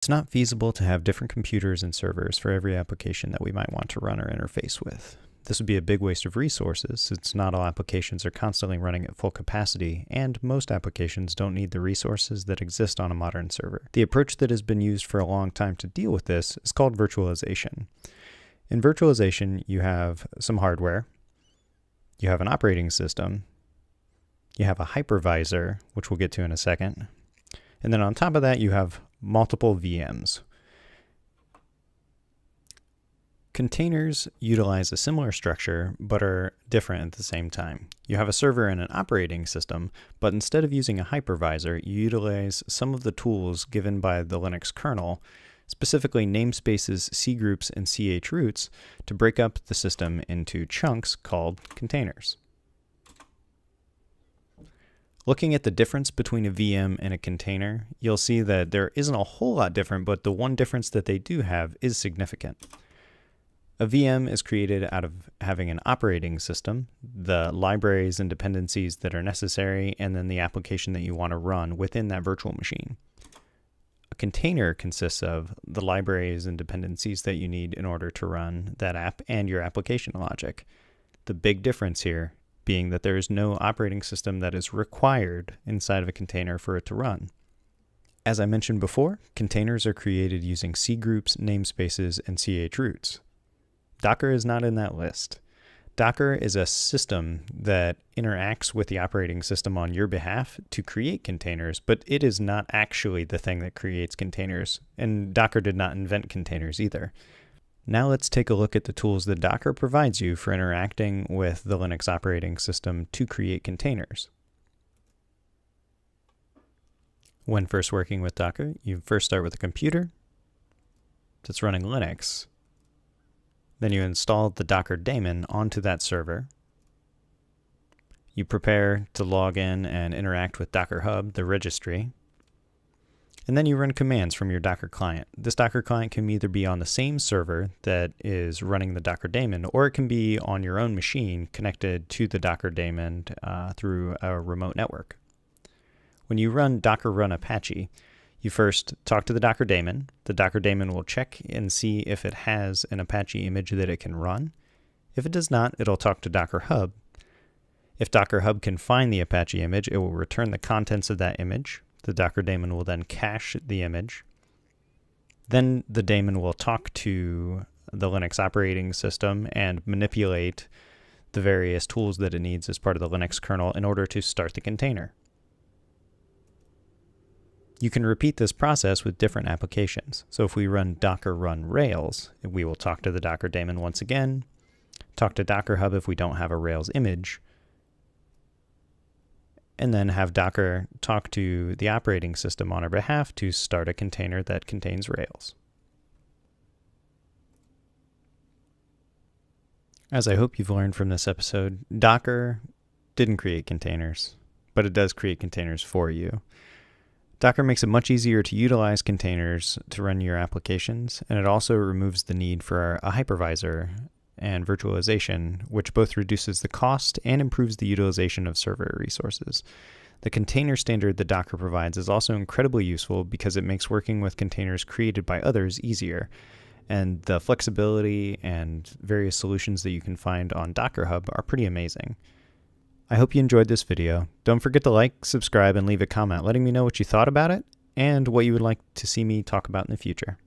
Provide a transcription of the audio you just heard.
It's not feasible to have different computers and servers for every application that we might want to run or interface with. This would be a big waste of resources, since not all applications are constantly running at full capacity, and most applications don't need the resources that exist on a modern server. The approach that has been used for a long time to deal with this is called virtualization. In virtualization, you have some hardware, you have an operating system, you have a hypervisor, which we'll get to in a second, and then on top of that, you have multiple VMs. Containers utilize a similar structure, but are different at the same time. You have a server and an operating system, but instead of using a hypervisor, you utilize some of the tools given by the Linux kernel, specifically namespaces, cgroups, and chroots, to break up the system into chunks called containers. Looking at the difference between a VM and a container, you'll see that there isn't a whole lot different, but the one difference that they do have is significant. A VM is created out of having an operating system, the libraries and dependencies that are necessary, and then the application that you want to run within that virtual machine. A container consists of the libraries and dependencies that you need in order to run that app and your application logic. The big difference here being that there is no operating system that is required inside of a container for it to run. As I mentioned before, containers are created using cgroups, namespaces, and chroots. Docker is not in that list. Docker is a system that interacts with the operating system on your behalf to create containers, but it is not actually the thing that creates containers, and Docker did not invent containers either. Now let's take a look at the tools that Docker provides you for interacting with the Linux operating system to create containers. When first working with Docker, you first start with a computer that's running Linux. Then you install the Docker daemon onto that server. You prepare to log in and interact with Docker Hub, the registry. And then you run commands from your Docker client. This Docker client can either be on the same server that is running the Docker daemon, or it can be on your own machine connected to the Docker daemon through a remote network. When you run Docker run Apache, you first talk to the Docker daemon. The Docker daemon will check and see if it has an Apache image that it can run. If it does not, it'll talk to Docker Hub. If Docker Hub can find the Apache image, it will return the contents of that image. The Docker daemon will then cache the image. Then the daemon will talk to the Linux operating system and manipulate the various tools that it needs as part of the Linux kernel in order to start the container. You can repeat this process with different applications. So if we run docker run Rails, we will talk to the Docker daemon once again, talk to Docker Hub if we don't have a Rails image, and then have Docker talk to the operating system on our behalf to start a container that contains Rails. As I hope you've learned from this episode, Docker didn't create containers, but it does create containers for you. Docker makes it much easier to utilize containers to run your applications, and it also removes the need for a hypervisor and virtualization, which both reduces the cost and improves the utilization of server resources. The container standard that Docker provides is also incredibly useful because it makes working with containers created by others easier, and the flexibility and various solutions that you can find on Docker Hub are pretty amazing. I hope you enjoyed this video. Don't forget to like, subscribe, and leave a comment letting me know what you thought about it and what you would like to see me talk about in the future.